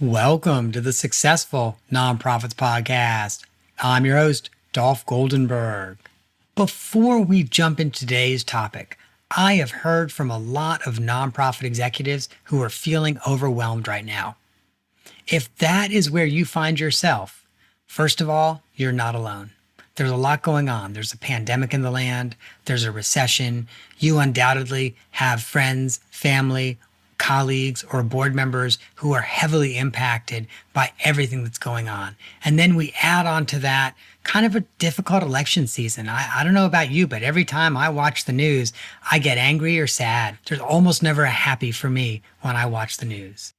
Welcome to the Successful Nonprofits Podcast. I'm your host, Dolph Goldenberg. Before we jump into today's topic, I have heard from a lot of nonprofit executives who are feeling overwhelmed right now. If that is where you find yourself, first of all, you're not alone. There's a lot going on. There's a pandemic in the land. There's a recession. You undoubtedly have friends, family, colleagues, or board members who are heavily impacted by everything that's going on. And then we add on to that kind of a difficult election season. I don't know about you, but every time I watch the news, I get angry or sad. There's almost never a happy for me when I watch the news.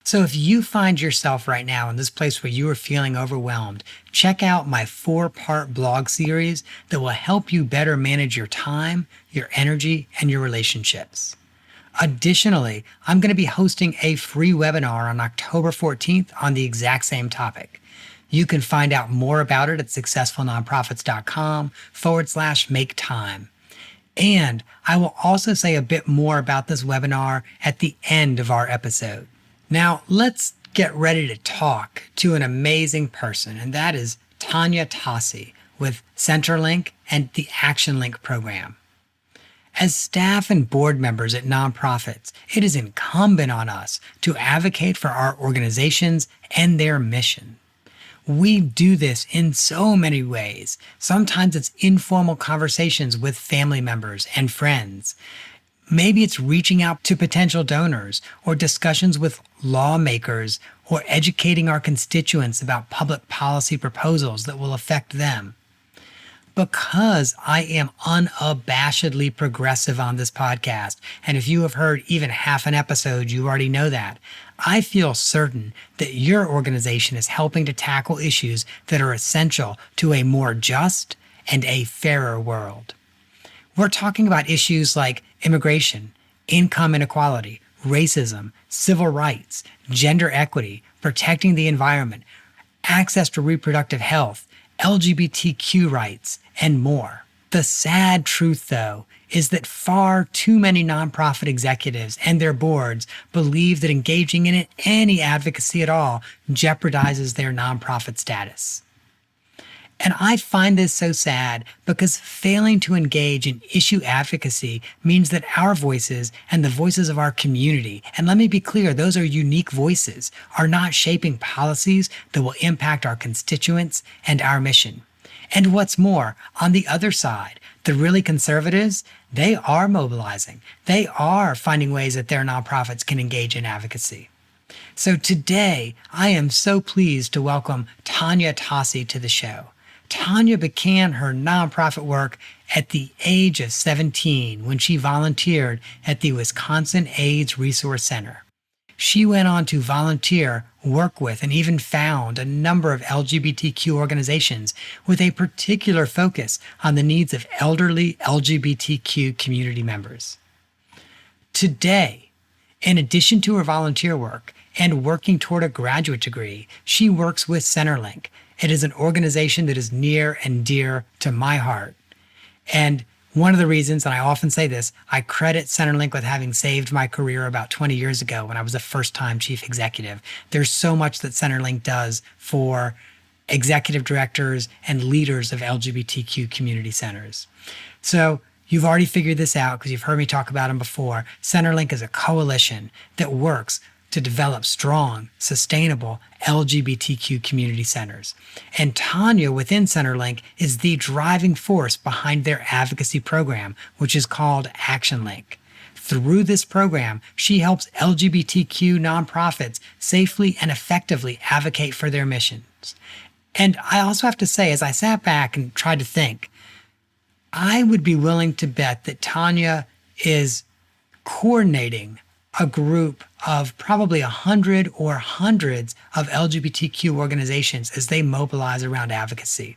So if you find yourself right now in this place where you are feeling overwhelmed, check out my 4-part blog series that will help you better manage your time, your energy, and your relationships. Additionally, I'm going to be hosting a free webinar on October 14th on the exact same topic. You can find out more about it at successfulnonprofits.com/make time. And I will also say a bit more about this webinar at the end of our episode. Now, let's get ready to talk to an amazing person, and that is Tanya Tassi with Centerlink and the ActionLink program. As staff and board members at nonprofits, it is incumbent on us to advocate for our organizations and their mission. We do this in so many ways. Sometimes it's informal conversations with family members and friends. Maybe it's reaching out to potential donors or discussions with lawmakers or educating our constituents about public policy proposals that will affect them. Because I am unabashedly progressive on this podcast, and if you have heard even half an episode, you already know that, I feel certain that your organization is helping to tackle issues that are essential to a more just and a fairer world. We're talking about issues like immigration, income inequality, racism, civil rights, gender equity, protecting the environment, access to reproductive health, LGBTQ rights, and more. The sad truth, though, is that far too many nonprofit executives and their boards believe that engaging in any advocacy at all jeopardizes their nonprofit status. And I find this so sad because failing to engage in issue advocacy means that our voices and the voices of our community, and let me be clear, those are unique voices, are not shaping policies that will impact our constituents and our mission. And what's more, on the other side, the really conservatives, they are mobilizing. They are finding ways that their nonprofits can engage in advocacy. So today, I am so pleased to welcome Tanya Tassi to the show. Tanya began her nonprofit work at the age of 17 when she volunteered at the Wisconsin AIDS Resource Center. She went on to volunteer, work with, and even found a number of LGBTQ organizations with a particular focus on the needs of elderly LGBTQ community members. Today, in addition to her volunteer work and working toward a graduate degree, she works with Centerlink. It is an organization that is near and dear to my heart. And one of the reasons, and I often say this, I credit Centerlink with having saved my career about 20 years ago when I was a first-time chief executive. There's so much that Centerlink does for executive directors and leaders of LGBTQ community centers. So you've already figured this out because you've heard me talk about them before. Centerlink is a coalition that works to develop strong, sustainable LGBTQ community centers. And Tanya within Centerlink is the driving force behind their advocacy program, which is called ActionLink. Through this program, she helps LGBTQ nonprofits safely and effectively advocate for their missions. And I also have to say, as I sat back and tried to think, I would be willing to bet that Tanya is coordinating a group of probably 100 or hundreds of LGBTQ organizations as they mobilize around advocacy.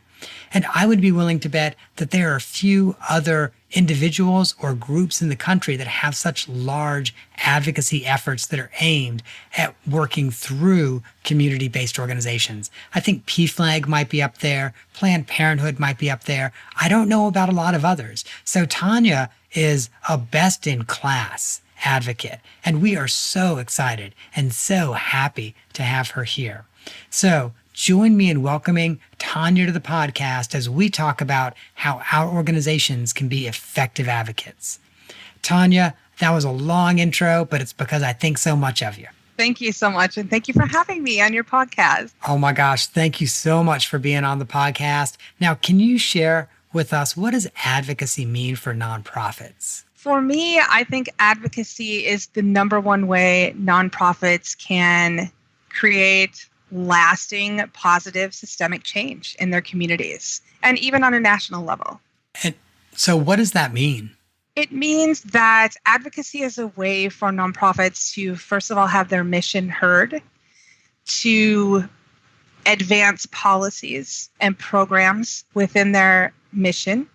And I would be willing to bet that there are a few other individuals or groups in the country that have such large advocacy efforts that are aimed at working through community-based organizations. I think PFLAG might be up there, Planned Parenthood might be up there. I don't know about a lot of others. So Tanya is a best in class advocate. And we are so excited and so happy to have her here. So join me in welcoming Tanya to the podcast as we talk about how our organizations can be effective advocates. Tanya, that was a long intro, but it's because I think so much of you. Thank you so much. And thank you for having me on your podcast. Oh my gosh, thank you so much for being on the podcast. Now, can you share with us, what does advocacy mean for nonprofits? For me, I think advocacy is the number one way nonprofits can create lasting, positive, systemic change in their communities, and even on a national level. And so what does that mean? It means that advocacy is a way for nonprofits to, first of all, have their mission heard, to advance policies and programs within their mission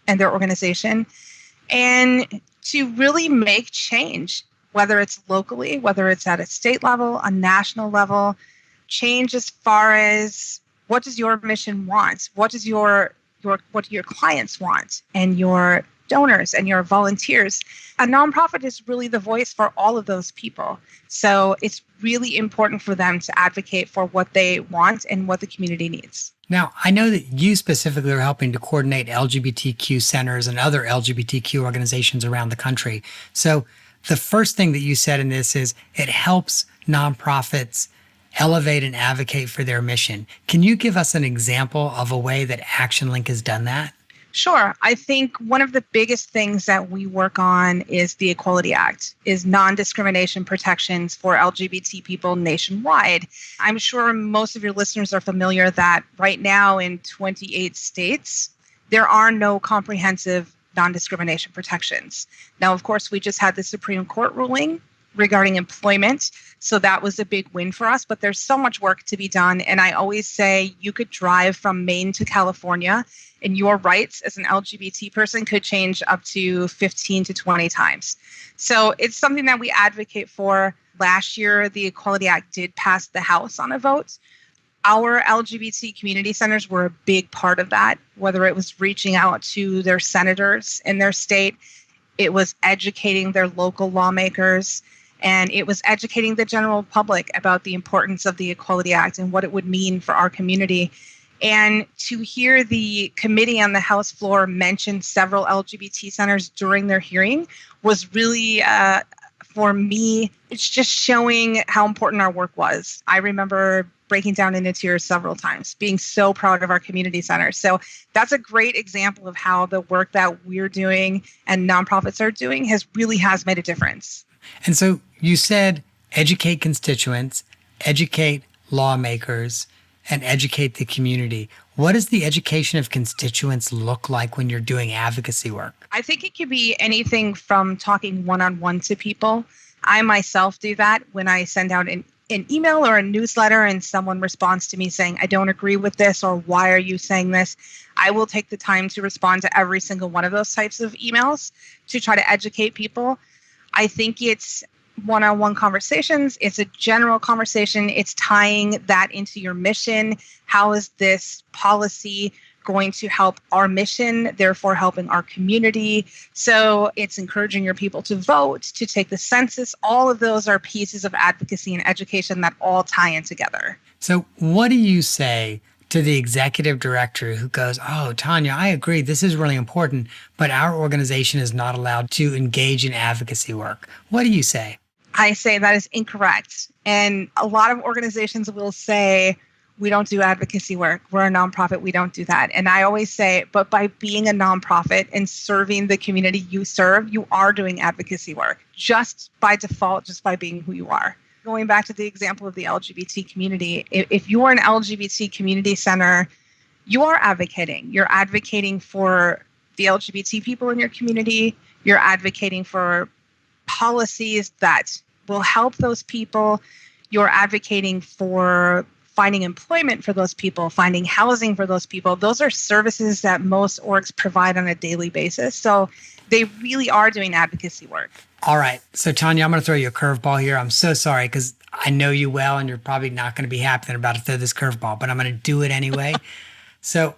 and their organization, and to really make change, whether it's locally, whether it's at a state level, a national level, change as far as what does your mission want? What do your clients want, and your donors and your volunteers? A nonprofit is really the voice for all of those people. So it's really important for them to advocate for what they want and what the community needs. Now, I know that you specifically are helping to coordinate LGBTQ centers and other LGBTQ organizations around the country. So the first thing that you said in this is it helps nonprofits elevate and advocate for their mission. Can you give us an example of a way that ActionLink has done that? Sure. I think one of the biggest things that we work on is the Equality Act, is non-discrimination protections for LGBT people nationwide. I'm sure most of your listeners are familiar that right now in 28 states, there are no comprehensive non-discrimination protections. Now, of course, we just had the Supreme Court ruling regarding employment. So that was a big win for us, but there's so much work to be done. And I always say you could drive from Maine to California and your rights as an LGBT person could change up to 15 to 20 times. So it's something that we advocate for. Last year, the Equality Act did pass the House on a vote. Our LGBT community centers were a big part of that, whether it was reaching out to their senators in their state, it was educating their local lawmakers, and it was educating the general public about the importance of the Equality Act and what it would mean for our community. And to hear the committee on the House floor mention several LGBT centers during their hearing was really, for me, it's just showing how important our work was. I remember breaking down into tears several times, being so proud of our community centers. So that's a great example of how the work that we're doing and nonprofits are doing has made a difference. And so you said educate constituents, educate lawmakers, and educate the community. What does the education of constituents look like when you're doing advocacy work? I think it could be anything from talking one-on-one to people. I myself do that when I send out an email or a newsletter and someone responds to me saying, I don't agree with this, or why are you saying this? I will take the time to respond to every single one of those types of emails to try to educate people. I think it's one-on-one conversations. It's a general conversation. It's tying that into your mission. How is this policy going to help our mission, therefore helping our community? So it's encouraging your people to vote, to take the census. All of those are pieces of advocacy and education that all tie in together. So what do you say to the executive director who goes, oh, Tanya, I agree, this is really important, but our organization is not allowed to engage in advocacy work? What do you say? I say that is incorrect. And a lot of organizations will say, we don't do advocacy work. We're a nonprofit. We don't do that. And I always say, but by being a nonprofit and serving the community you serve, you are doing advocacy work just by default, just by being who you are. Going back to the example of the LGBT community, if you are an LGBT community center, you are advocating. You're advocating for the LGBT people in your community. You're advocating for policies that will help those people. You're advocating for finding employment for those people, finding housing for those people. Those are services that most orgs provide on a daily basis. So they really are doing advocacy work. All right. So Tanya, I'm going to throw you a curveball here. I'm so sorry because I know you well and you're probably not going to be happy that I'm about to throw this curveball, but I'm going to do it anyway. So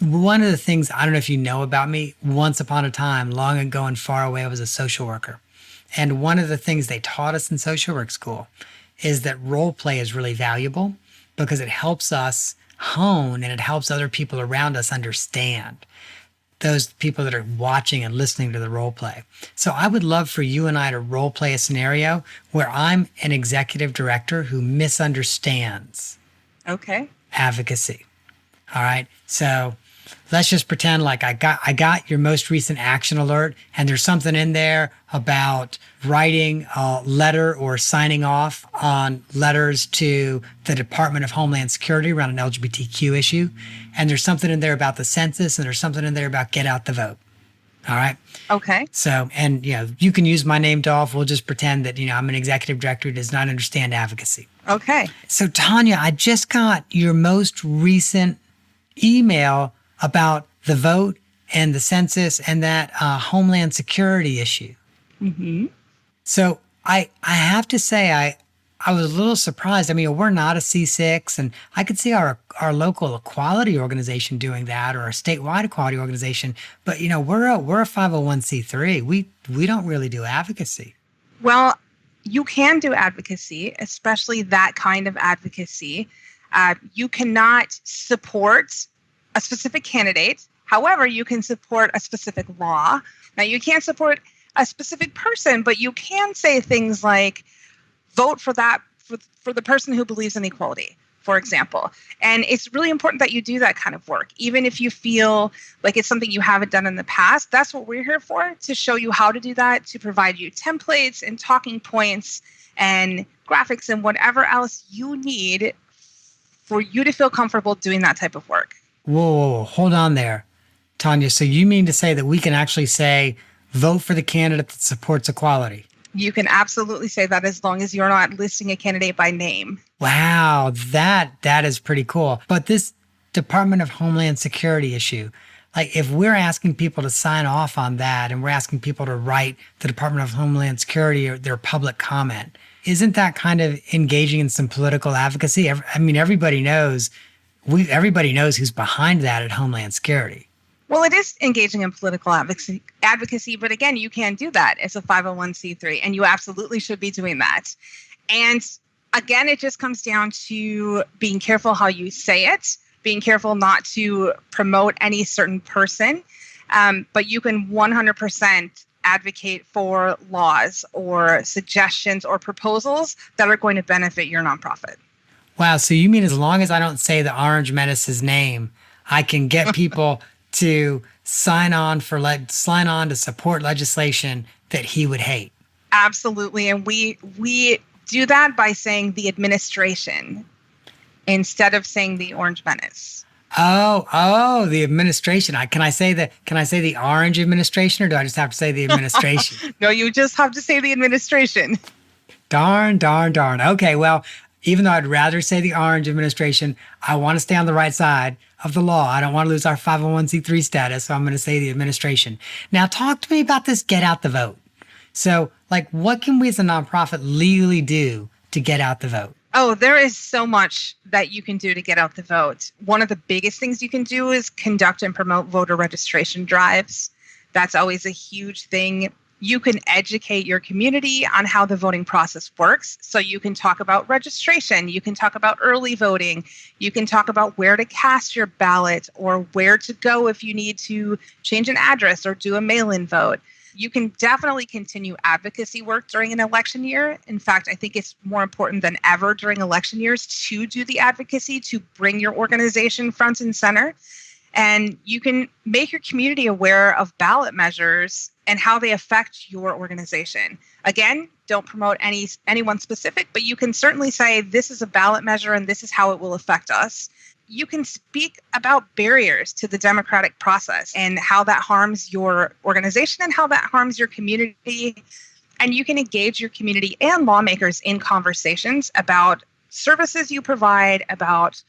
one of the things, I don't know if you know about me, once upon a time, long ago and far away, I was a social worker. And one of the things they taught us in social work school is that role play is really valuable because it helps us hone and it helps other people around us understand, those people that are watching and listening to the role play. So I would love for you and I to role play a scenario where I'm an executive director who misunderstands Okay. advocacy. All right. So let's just pretend like I got your most recent action alert, and there's something in there about writing a letter or signing off on letters to the Department of Homeland Security around an LGBTQ issue. And there's something in there about the census, and there's something in there about get out the vote. All right. Okay. So, and you can use my name, Dolph. We'll just pretend that, I'm an executive director who does not understand advocacy. Okay. So Tanya, I just got your most recent email about the vote and the census and that Homeland Security issue. Mm-hmm. So I have to say, I was a little surprised. I mean, we're not a C6, and I could see our local equality organization doing that, or a statewide equality organization. But we're a 501c3. We don't really do advocacy. Well, you can do advocacy, especially that kind of advocacy. You cannot support a specific candidate. However, you can support a specific law. Now, you can't support a specific person, but you can say things like, vote for that, for the person who believes in equality, for example. And it's really important that you do that kind of work. Even if you feel like it's something you haven't done in the past, that's what we're here for, to show you how to do that, to provide you templates and talking points and graphics and whatever else you need for you to feel comfortable doing that type of work. Whoa, hold on there, Tanya. So you mean to say that we can actually say, vote for the candidate that supports equality? You can absolutely say that, as long as you're not listing a candidate by name. Wow, that is pretty cool. But this Department of Homeland Security issue, like if we're asking people to sign off on that and we're asking people to write the Department of Homeland Security or their public comment, isn't that kind of engaging in some political advocacy? I mean, everybody knows who's behind that at Homeland Security. Well, it is engaging in political advocacy, but again, you can do that as a 501c3, and you absolutely should be doing that. And again, it just comes down to being careful how you say it, being careful not to promote any certain person, but you can 100% advocate for laws or suggestions or proposals that are going to benefit your nonprofit. Wow, so you mean as long as I don't say the Orange Menace's name, I can get people to sign on to support legislation that he would hate? Absolutely. And we do that by saying the administration instead of saying the Orange Menace. Oh, the administration. Can I say the Orange administration, or do I just have to say the administration? No, you just have to say the administration. Darn. Okay, well, even though I'd rather say the Orange administration, I want to stay on the right side of the law. I don't want to lose our 501c3 status, so I'm going to say the administration. Now, talk to me about this get out the vote. So, what can we as a nonprofit legally do to get out the vote? Oh, there is so much that you can do to get out the vote. One of the biggest things you can do is conduct and promote voter registration drives. That's always a huge thing. You can educate your community on how the voting process works. So you can talk about registration. You can talk about early voting. You can talk about where to cast your ballot or where to go if you need to change an address or do a mail-in vote. You can definitely continue advocacy work during an election year. In fact, I think it's more important than ever during election years to do the advocacy, to bring your organization front and center. And you can make your community aware of ballot measures and how they affect your organization. Again, don't promote anyone specific, but you can certainly say this is a ballot measure and this is how it will affect us. You can speak about barriers to the democratic process and how that harms your organization and how that harms your community. And you can engage your community and lawmakers in conversations about services you provide, about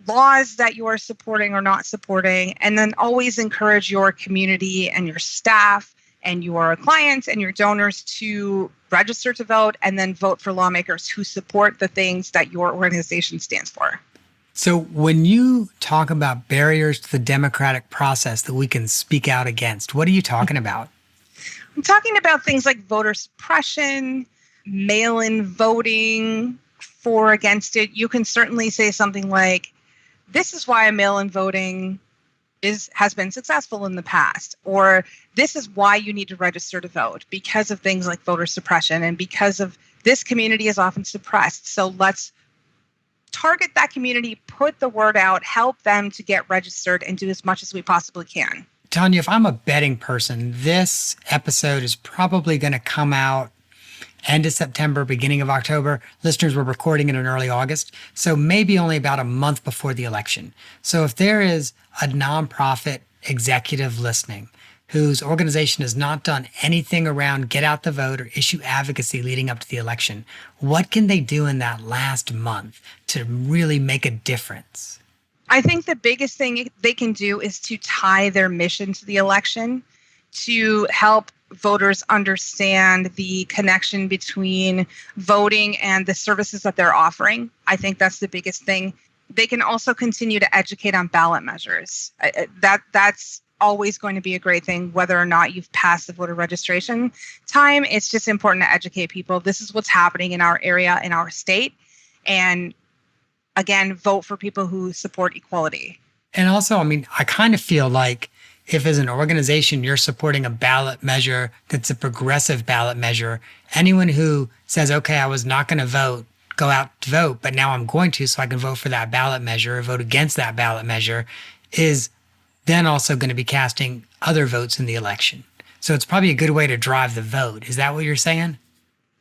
laws that you are supporting or not supporting, and then always encourage your community and your staff and your clients and your donors to register to vote and then vote for lawmakers who support the things that your organization stands for. So when you talk about barriers to the democratic process that we can speak out against, what are you talking about? I'm talking about things like voter suppression, mail-in voting, for or against it. You can certainly say something like, this is why mail-in voting has been successful in the past, or this is why you need to register to vote because of things like voter suppression and because of this community is often suppressed. So let's target that community, put the word out, help them to get registered, and do as much as we possibly can. Tanya, if I'm a betting person, this episode is probably going to come out end of September, beginning of October. Listeners, were recording it in early August, so maybe only about a month before the election. So if there is a nonprofit executive listening whose organization has not done anything around get out the vote or issue advocacy leading up to the election, what can they do in that last month to really make a difference? I think the biggest thing they can do is to tie their mission to the election, to help voters understand the connection between voting and the services that they're offering. I think that's the biggest thing. They can also continue to educate on ballot measures. That's always going to be a great thing, whether or not you've passed the voter registration time. It's just important to educate people. This is what's happening in our area, in our state. And again, vote for people who support equality. And also, I mean, I kind of feel like if as an organization you're supporting a ballot measure that's a progressive ballot measure, anyone who says, okay, I was not going to vote, go out to vote, but now I'm going to so I can vote for that ballot measure or vote against that ballot measure, is then also going to be casting other votes in the election. So it's probably a good way to drive the vote. Is that what you're saying?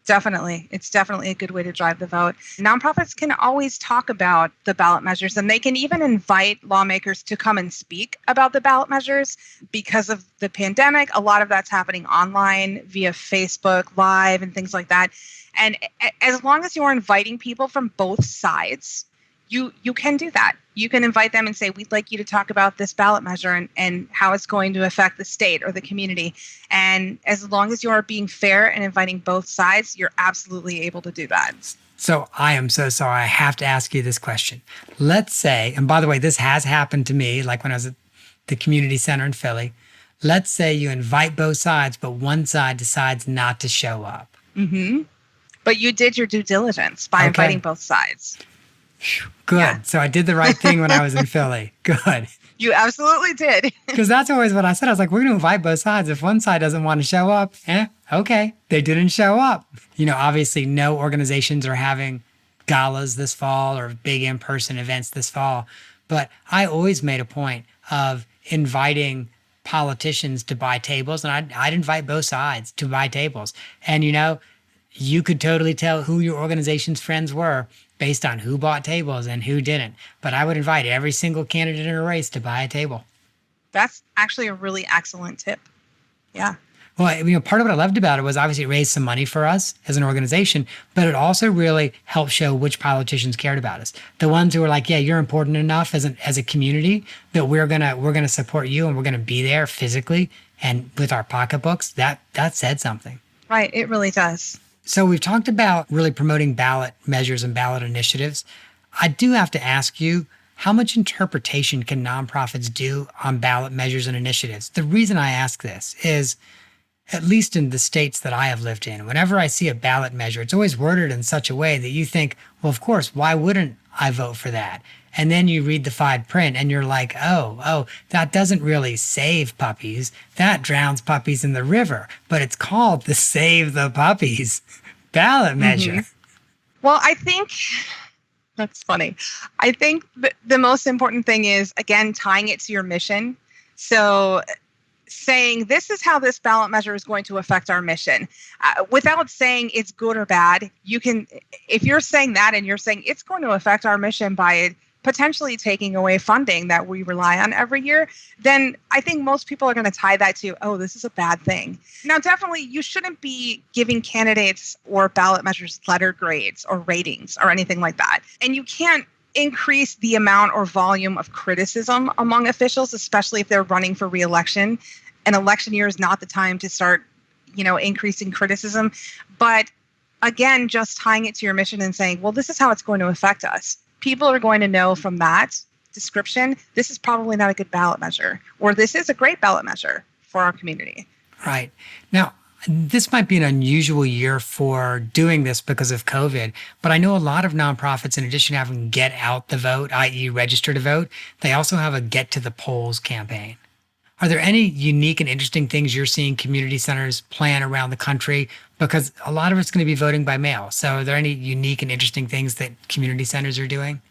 Definitely. It's definitely a good way to drive the vote. Nonprofits can always talk about the ballot measures, and they can even invite lawmakers to come and speak about the ballot measures. Because of the pandemic, a lot of that's happening online via Facebook Live and things like that. And as long as you're inviting people from both sides, you can do that. You can invite them and say, we'd like you to talk about this ballot measure and how it's going to affect the state or the community. And as long as you are being fair and inviting both sides, you're absolutely able to do that. So I am so sorry. I have to ask you this question. Let's say, and by the way, this has happened to me, like when I was at the community center in Philly. Let's say you invite both sides, but one side decides not to show up. Mm-hmm. But you did your due diligence by inviting both sides. Good. Yeah. So I did the right thing when I was in Philly. Good. You absolutely did. Because that's always what I said. I was like, we're going to invite both sides. If one side doesn't want to show up, okay, they didn't show up. You know, obviously no organizations are having galas this fall or big in-person events this fall. But I always made a point of inviting politicians to buy tables, and I'd invite both sides to buy tables. And, you know, you could totally tell who your organization's friends were based on who bought tables and who didn't. But I would invite every single candidate in a race to buy a table. That's actually a really excellent tip. Yeah. Well, you know, part of what I loved about it was obviously it raised some money for us as an organization, but it also really helped show which politicians cared about us. The ones who were like, yeah, you're important enough as a community that we're gonna support you and we're gonna be there physically and with our pocketbooks. That said something. Right. It really does. So we've talked about really promoting ballot measures and ballot initiatives. I do have to ask you, how much interpretation can nonprofits do on ballot measures and initiatives? The reason I ask this is, at least in the states that I have lived in, whenever I see a ballot measure, it's always worded in such a way that you think, well, of course, why wouldn't I vote for that? And then you read the fine print and you're like, oh, that doesn't really save puppies. That drowns puppies in the river. But it's called the Save the Puppies ballot measure. Mm-hmm. Well, I think that's funny. I think the most important thing is, again, tying it to your mission. So saying this is how this ballot measure is going to affect our mission without saying it's good or bad. You can, if you're saying that and you're saying it's going to affect our mission by potentially taking away funding that we rely on every year, then I think most people are going to tie that to, oh, this is a bad thing. Now, definitely, you shouldn't be giving candidates or ballot measures letter grades or ratings or anything like that. And you can't increase the amount or volume of criticism among officials, especially if they're running for re-election. An election year is not the time to start, increasing criticism. But again, just tying it to your mission and saying, well, this is how it's going to affect us. People are going to know from that description, this is probably not a good ballot measure, or this is a great ballot measure for our community. Right. Now, this might be an unusual year for doing this because of COVID, but I know a lot of nonprofits, in addition to having Get Out the Vote, i.e., register to vote, they also have a Get to the Polls campaign. Are there any unique and interesting things you're seeing community centers plan around the country? Because a lot of it's going to be voting by mail. So are there any unique and interesting things that community centers are doing?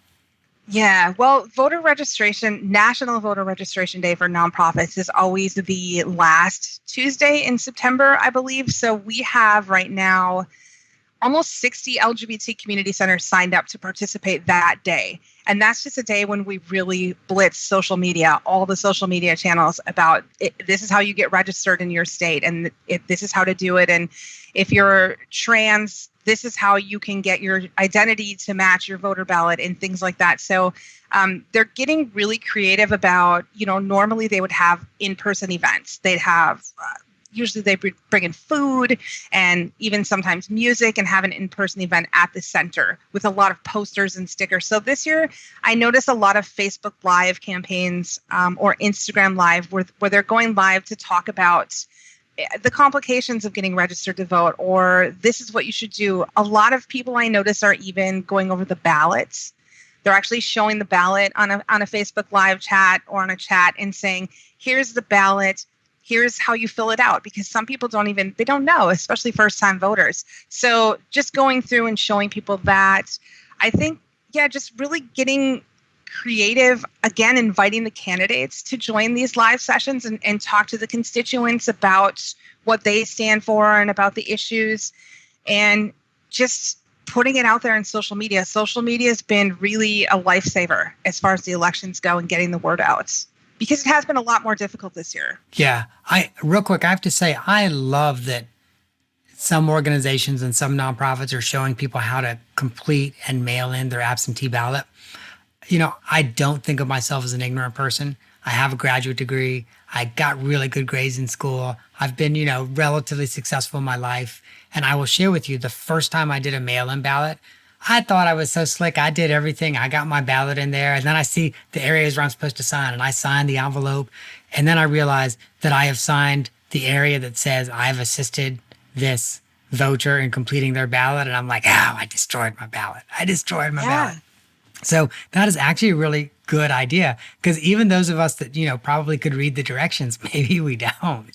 Yeah, well, National Voter Registration Day for nonprofits is always the last Tuesday in September, I believe. So we have right now almost 60 LGBT community centers signed up to participate that day. And that's just a day when we really blitz social media, all the social media channels about it. This is how you get registered in your state, and this is how to do it. And if you're trans, this is how you can get your identity to match your voter ballot and things like that. So they're getting really creative about, normally they would have in-person events. They'd have usually they bring in food and even sometimes music and have an in-person event at the center with a lot of posters and stickers. So this year, I noticed a lot of Facebook Live campaigns or Instagram Live where they're going live to talk about the complications of getting registered to vote, or this is what you should do. A lot of people I notice are even going over the ballots. They're actually showing the ballot on a Facebook Live chat or on a chat and saying, here's the ballot. Here's how you fill it out, because some people they don't know, especially first-time voters. So just going through and showing people that, I think, just really getting creative, again, inviting the candidates to join these live sessions and talk to the constituents about what they stand for and about the issues, and just putting it out there in social media. Social media has been really a lifesaver as far as the elections go and getting the word out, because it has been a lot more difficult this year. Yeah. Real quick, I have to say, I love that some organizations and some nonprofits are showing people how to complete and mail in their absentee ballot. I don't think of myself as an ignorant person. I have a graduate degree. I got really good grades in school. I've been, relatively successful in my life. And I will share with you, the first time I did a mail-in ballot, I thought I was so slick. I did everything. I got my ballot in there. And then I see the areas where I'm supposed to sign, and I signed the envelope. And then I realized that I have signed the area that says I have assisted this voter in completing their ballot. And I'm like, I destroyed my ballot. Ballot. So that is actually a really good idea, because even those of us that, probably could read the directions, maybe we don't.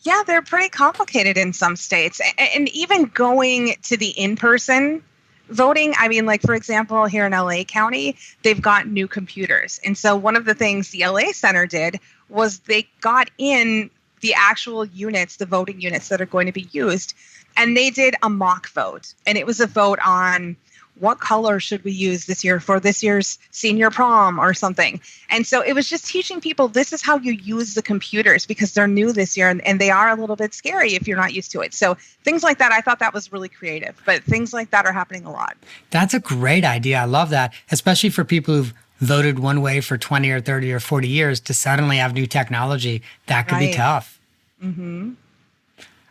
Yeah, they're pretty complicated in some states. And even going to the in-person voting, I mean, like, for example, here in LA County, they've got new computers. And so one of the things the LA Center did was they got in the actual units, the voting units that are going to be used, and they did a mock vote. And it was a vote on what color should we use this year for this year's senior prom or something. And so it was just teaching people, this is how you use the computers, because they're new this year and they are a little bit scary if you're not used to it. So things like that, I thought that was really creative, but things like that are happening a lot. That's a great idea. I love that, especially for people who've voted one way for 20 or 30 or 40 years to suddenly have new technology. That could be tough. Mm-hmm.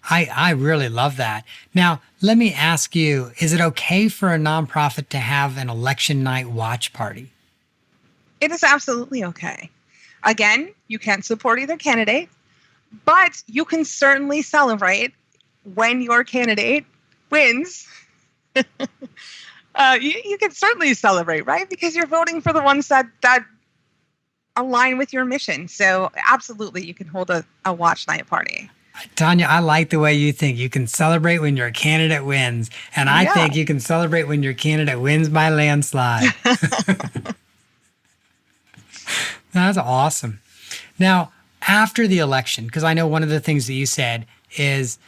I really love that. Now, let me ask you, is it okay for a nonprofit to have an election night watch party? It is absolutely okay. Again, you can't support either candidate, but you can certainly celebrate when your candidate wins. You can certainly celebrate, right? Because you're voting for the ones that align with your mission. So absolutely, you can hold a watch night party. Tanya, I like the way you think. You can celebrate when your candidate wins. And I think you can celebrate when your candidate wins by landslide. That's awesome. Now, after the election, because I know one of the things that you said is,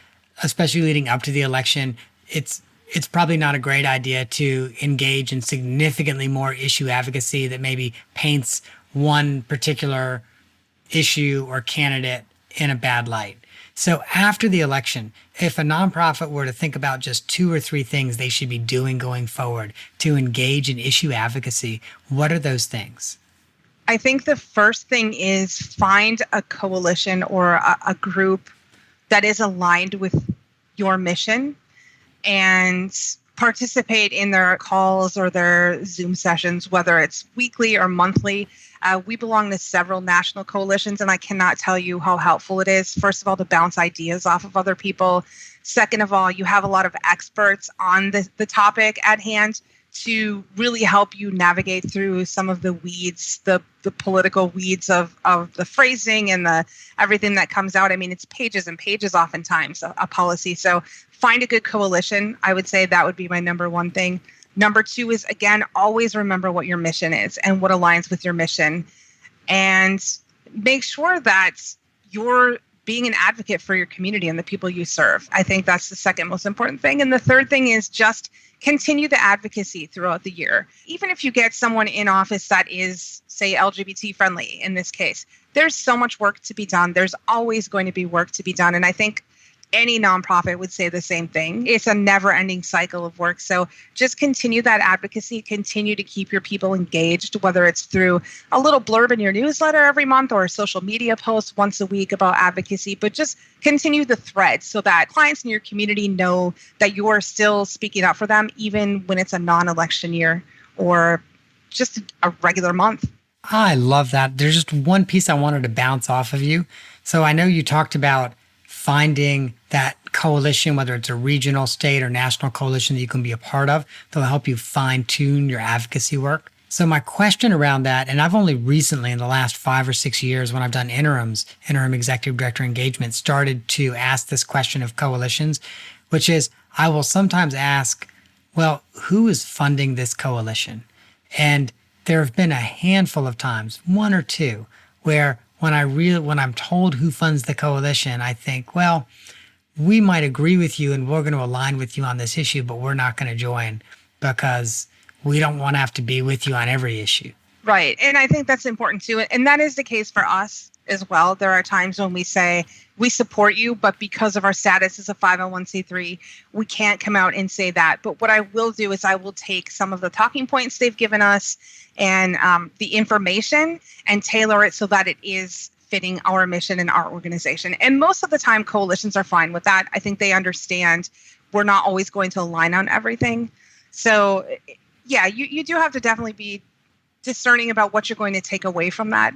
especially leading up to the election, it's probably not a great idea to engage in significantly more issue advocacy that maybe paints one particular issue or candidate in a bad light. So after the election, if a nonprofit were to think about just 2 or 3 things they should be doing going forward to engage in issue advocacy, what are those things? I think the first thing is find a coalition or a group that is aligned with your mission and participate in their calls or their Zoom sessions, whether it's weekly or monthly. We belong to several national coalitions, and I cannot tell you how helpful it is, first of all, to bounce ideas off of other people. Second of all, you have a lot of experts on the topic at hand to really help you navigate through some of the weeds, the political weeds of the phrasing and the everything that comes out. I mean, it's pages and pages oftentimes, a policy. So find a good coalition. I would say that would be my number one thing. Number two is, again, always remember what your mission is and what aligns with your mission. And make sure that you're being an advocate for your community and the people you serve. I think that's the second most important thing. And the third thing is just continue the advocacy throughout the year. Even if you get someone in office that is, say, LGBT friendly in this case, there's so much work to be done. There's always going to be work to be done. And I think any nonprofit would say the same thing. It's a never-ending cycle of work. So just continue that advocacy, continue to keep your people engaged, whether it's through a little blurb in your newsletter every month or a social media post once a week about advocacy, but just continue the thread so that clients in your community know that you are still speaking up for them, even when it's a non-election year or just a regular month. I love that. There's just one piece I wanted to bounce off of you. So I know you talked about finding that coalition, whether it's a regional, state, or national coalition that you can be a part of, that'll help you fine-tune your advocacy work. So my question around that, and I've only recently in the last 5 or 6 years when I've done interim executive director engagement, started to ask this question of coalitions, which is I will sometimes ask, well, who is funding this coalition? And there have been a handful of times, one or two, where when I'm told who funds the coalition, I think, well, we might agree with you and we're going to align with you on this issue, but we're not going to join because we don't want to have to be with you on every issue. Right. And I think that's important too. And that is the case for us as well. There are times when we say we support you, but because of our status as a 501c3, we can't come out and say that. But what I will do is I will take some of the talking points they've given us and the information and tailor it so that it is fitting our mission and our organization. And most of the time, coalitions are fine with that. I think they understand we're not always going to align on everything. So yeah, you do have to definitely be discerning about what you're going to take away from that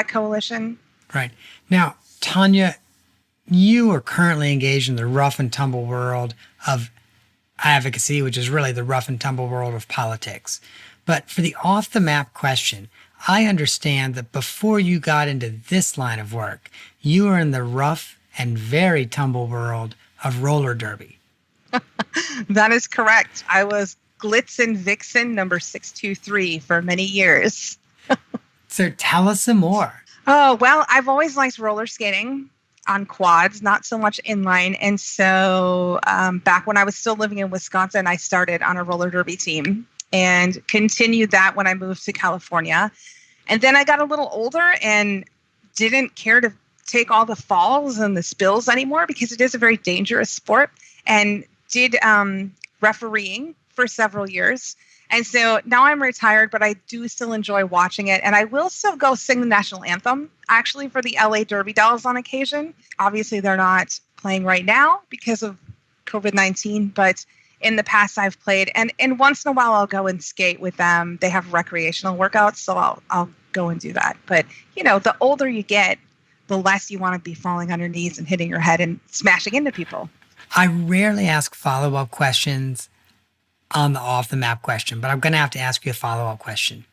coalition. Right. Now, Tanya, you are currently engaged in the rough and tumble world of advocacy, which is really the rough and tumble world of politics. But for the off-the-map question, I understand that before you got into this line of work, you were in the rough and very tumble world of roller derby. That is correct. I was Blitzen Vixen number 623 for many years. So tell us some more. Oh, well, I've always liked roller skating on quads, not so much inline. And so back when I was still living in Wisconsin, I started on a roller derby team and continued that when I moved to California. And then I got a little older and didn't care to take all the falls and the spills anymore because it is a very dangerous sport, and did refereeing for several years. And so now I'm retired, but I do still enjoy watching it. And I will still go sing the national anthem, actually, for the LA Derby Dolls on occasion. Obviously, they're not playing right now because of COVID-19, but in the past I've played. And once in a while I'll go and skate with them. They have recreational workouts, so I'll go and do that. But, you know, the older you get, the less you want to be falling on your knees and hitting your head and smashing into people. I rarely ask follow-up questions on the off-the-map question, but I'm going to have to ask you a follow-up question.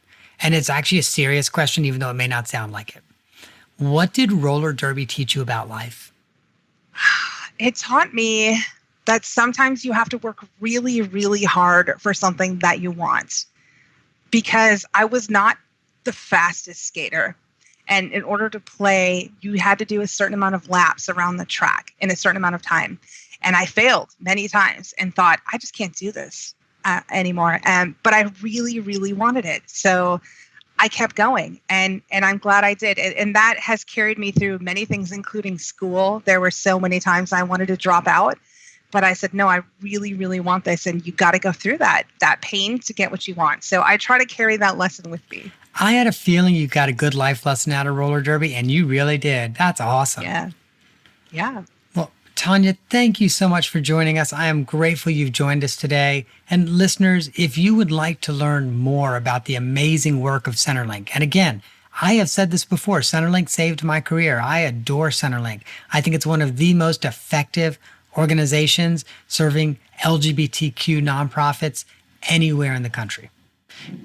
And it's actually a serious question, even though it may not sound like it. What did roller derby teach you about life? It taught me that sometimes you have to work really, really hard for something that you want. Because I was not the fastest skater. And in order to play, you had to do a certain amount of laps around the track in a certain amount of time. And I failed many times and thought, I just can't do this anymore. But I really, really wanted it. So I kept going, and I'm glad I did. And that has carried me through many things, including school. There were so many times I wanted to drop out, but I said, no, I really, really want this. And you got to go through that pain to get what you want. So I try to carry that lesson with me. I had a feeling you got a good life lesson out of roller derby, and you really did. That's awesome. Yeah. Well, Tanya, thank you so much for joining us. I am grateful you've joined us today. And listeners, if you would like to learn more about the amazing work of Centerlink, and again, I have said this before, Centerlink saved my career. I adore Centerlink. I think it's one of the most effective organizations serving LGBTQ nonprofits anywhere in the country.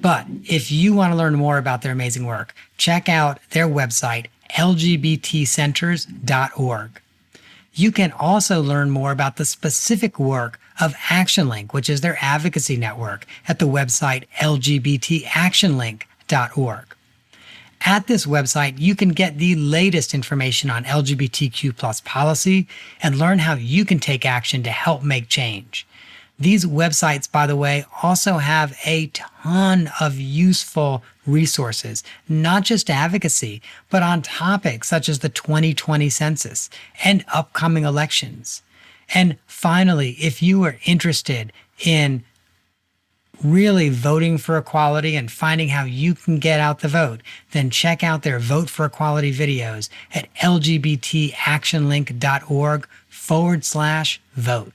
But if you want to learn more about their amazing work, check out their website, lgbtcenters.org. You can also learn more about the specific work of ActionLink, which is their advocacy network, at the website lgbtactionlink.org. At this website, you can get the latest information on LGBTQ plus policy and learn how you can take action to help make change. These websites, by the way, also have a ton of useful resources, not just advocacy, but on topics such as the 2020 census and upcoming elections. And finally, if you are interested in really voting for equality and finding how you can get out the vote, then check out their Vote for Equality videos at lgbtactionlink.org/vote.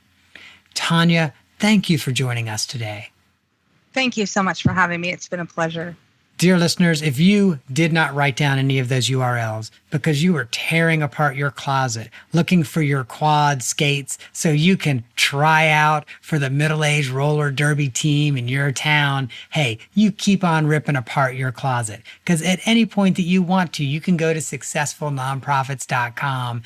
Tanya, thank you for joining us today. Thank you so much for having me. It's been a pleasure. Dear listeners, if you did not write down any of those URLs because you were tearing apart your closet, looking for your quad skates so you can try out for the middle-aged roller derby team in your town, hey, you keep on ripping apart your closet, because at any point that you want to, you can go to successfulnonprofits.com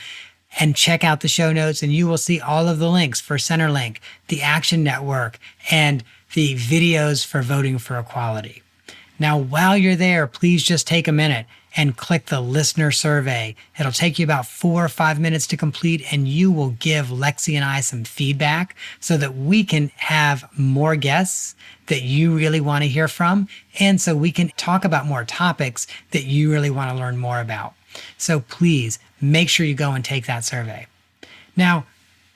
and check out the show notes, and you will see all of the links for Centerlink, the Action Network, and the videos for voting for equality. Now, while you're there, please just take a minute and click the listener survey. It'll take you about 4 or 5 minutes to complete, and you will give Lexi and I some feedback so that we can have more guests that you really want to hear from, and so we can talk about more topics that you really want to learn more about. So please make sure you go and take that survey. Now,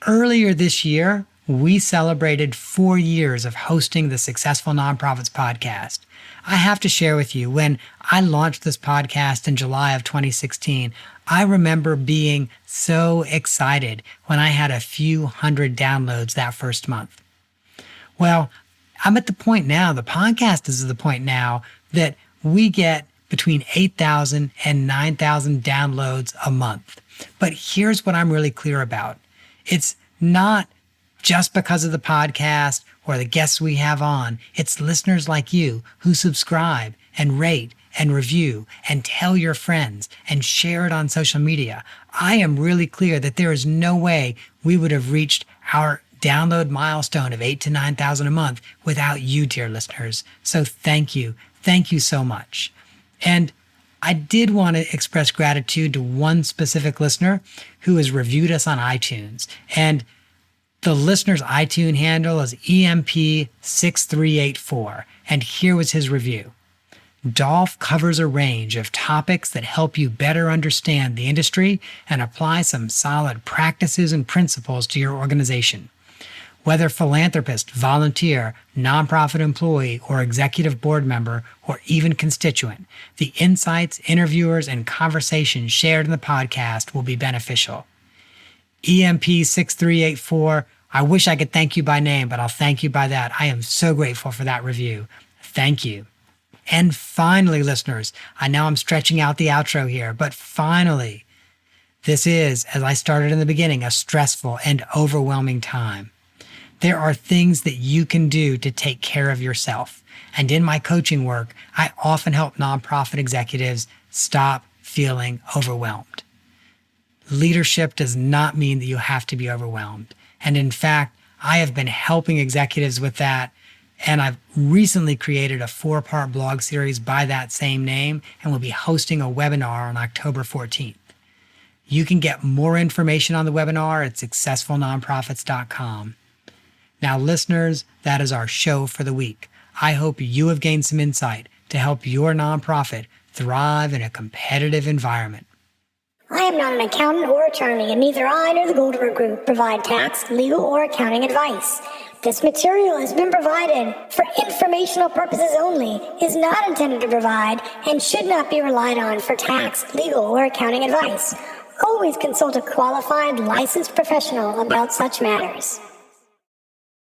earlier this year, we celebrated 4 years of hosting the Successful Nonprofits podcast. I have to share with you, when I launched this podcast in July of 2016, I remember being so excited when I had a few hundred downloads that first month. Well, I'm at the point now, the podcast is at the point now that we get between 8,000 and 9,000 downloads a month. But here's what I'm really clear about. It's not just because of the podcast or the guests we have on. It's listeners like you who subscribe and rate and review and tell your friends and share it on social media. I am really clear that there is no way we would have reached our download milestone of 8,000 to 9,000 a month without you, dear listeners. So thank you. Thank you so much. And I did want to express gratitude to one specific listener who has reviewed us on iTunes. And the listener's iTunes handle is EMP6384. And here was his review. Dolph covers a range of topics that help you better understand the industry and apply some solid practices and principles to your organization. Whether philanthropist, volunteer, nonprofit employee, or executive board member, or even constituent, the insights, interviewers, and conversations shared in the podcast will be beneficial. EMP6384, I wish I could thank you by name, but I'll thank you by that. I am so grateful for that review. Thank you. And finally, listeners, I know I'm stretching out the outro here, but finally, this is, as I started in the beginning, a stressful and overwhelming time. There are things that you can do to take care of yourself. And in my coaching work, I often help nonprofit executives stop feeling overwhelmed. Leadership does not mean that you have to be overwhelmed. And in fact, I have been helping executives with that. And I've recently created a 4-part blog series by that same name, and will be hosting a webinar on October 14th. You can get more information on the webinar at successfulnonprofits.com. Now, listeners, that is our show for the week. I hope you have gained some insight to help your nonprofit thrive in a competitive environment. I am not an accountant or attorney, and neither I nor the Goldberg Group provide tax, legal, or accounting advice. This material has been provided for informational purposes only, is not intended to provide, and should not be relied on for tax, legal, or accounting advice. Always consult a qualified licensed professional about such matters.